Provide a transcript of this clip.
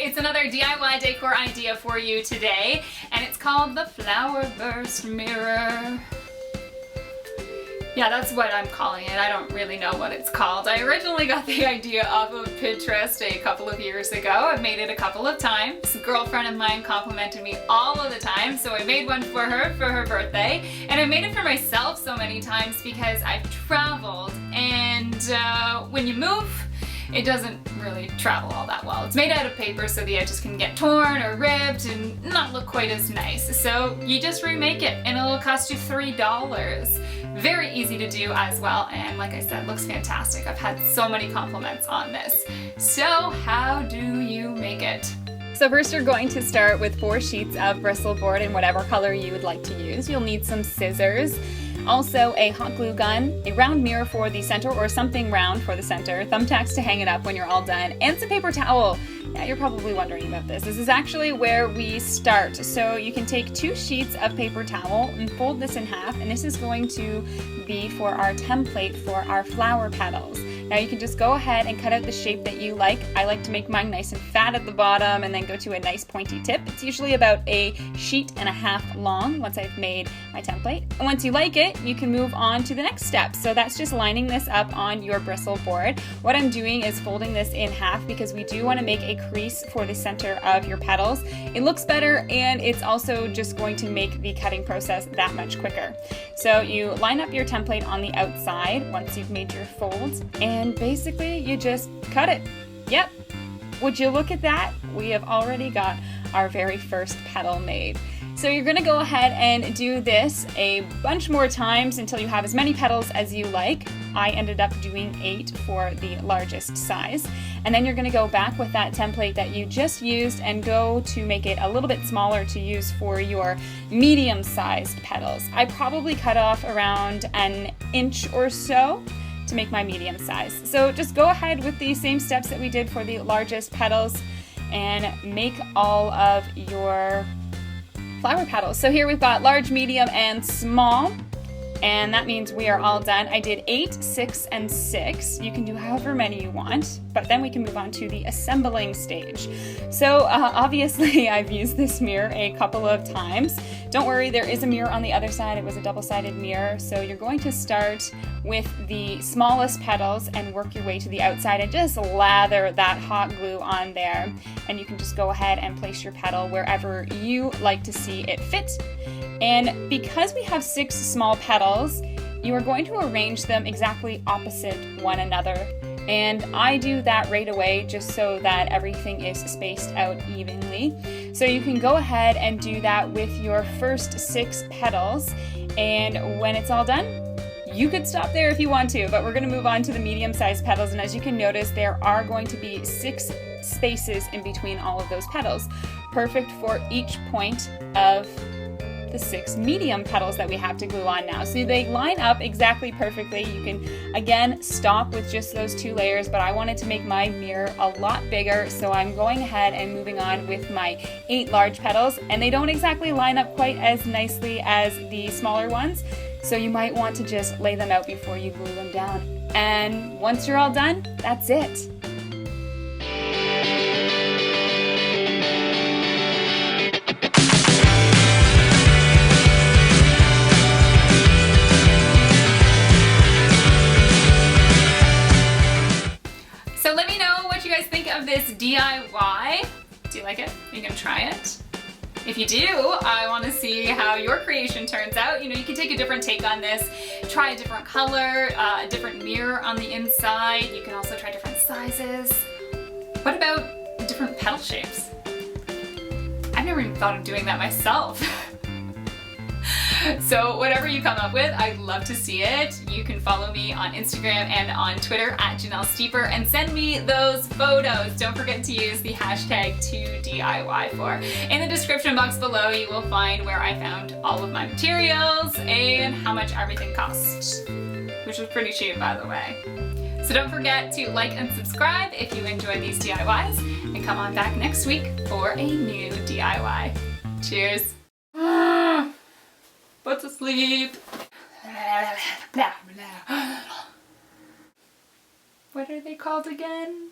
it's another DIY decor idea for you today, and it's called the flower burst mirror. Yeah, that's what I'm calling it. I don't really know what it's called. I originally got the idea off of Pinterest a couple of years ago. I've made it a couple of times. A girlfriend of mine complimented me all of the time, so I made one for her birthday. And I made it for myself so many times because I've traveled, and when you move, it doesn't really travel all that well. It's made out of paper, so the edges can get torn or ripped and not look quite as nice. So you just remake it, and it'll cost you $3. Very easy to do as well, and like I said, looks fantastic. I've had so many compliments on this. So how do you make it? So first you're going to start with 4 sheets of Bristol board in whatever color you would like to use. You'll need some scissors, also a hot glue gun, a round mirror for the center or something round for the center, thumbtacks to hang it up when you're all done, and some paper towel. Yeah, you're probably wondering about this. This is actually where we start. So you can take 2 sheets of paper towel and fold this in half, and this is going to be for our template for our flower petals. Now you can just go ahead and cut out the shape that you like. I like to make mine nice and fat at the bottom and then go to a nice pointy tip. It's usually about a sheet and a half long once I've made my template. And once you like it, you can move on to the next step. So that's just lining this up on your Bristol board. What I'm doing is folding this in half because we do want to make a crease for the center of your petals. It looks better, and it's also just going to make the cutting process that much quicker. So you line up your template on the outside once you've made your folds, and basically you just cut it. Yep. Would you look at that? We have already got our very first petal made. So you're gonna go ahead and do this a bunch more times until you have as many petals as you like. I ended up doing 8 for the largest size. And then you're gonna go back with that template that you just used and go to make it a little bit smaller to use for your medium-sized petals. I probably cut off around an inch or so to make my medium size. So just go ahead with the same steps that we did for the largest petals and make all of your flower petals. So here we've got large, medium, and small, and that means we are all done. I did 8, 6, and 6. You can do however many you want, but then we can move on to the assembling stage. So obviously I've used this mirror a couple of times. Don't worry, there is a mirror on the other side. It was a double-sided mirror. So you're going to start with the smallest petals and work your way to the outside and just lather that hot glue on there. And you can just go ahead and place your petal wherever you like to see it fit. And because we have 6 small petals, you are going to arrange them exactly opposite one another. And I do that right away just so that everything is spaced out evenly. So you can go ahead and do that with your first 6 petals. And when it's all done, you could stop there if you want to, but we're going to move on to the medium-sized petals. And as you can notice, there are going to be 6 spaces in between all of those petals, perfect for each point of the 6 medium petals that we have to glue on now. So they line up exactly perfectly. You can, again, stop with just those 2 layers, but I wanted to make my mirror a lot bigger, so I'm going ahead and moving on with my 8 large petals, and they don't exactly line up quite as nicely as the smaller ones, so you might want to just lay them out before you glue them down. And once you're all done, that's it. So let me know what you guys think of this DIY. Do you like it? Are you gonna try it? If you do, I want to see how your creation turns out. You know, you can take a different take on this, try a different color, a different mirror on the inside. You can also try different sizes. What about different petal shapes? I've never even thought of doing that myself. So whatever you come up with, I'd love to see it. You can follow me on Instagram and on Twitter at JanelleSteeper and send me those photos. Don't forget to use the hashtag toDIYfor. In the description box below, you will find where I found all of my materials and how much everything costs, which was pretty cheap, by the way. So don't forget to like and subscribe if you enjoy these DIYs, and come on back next week for a new DIY. Cheers. Put to sleep. What are they called again?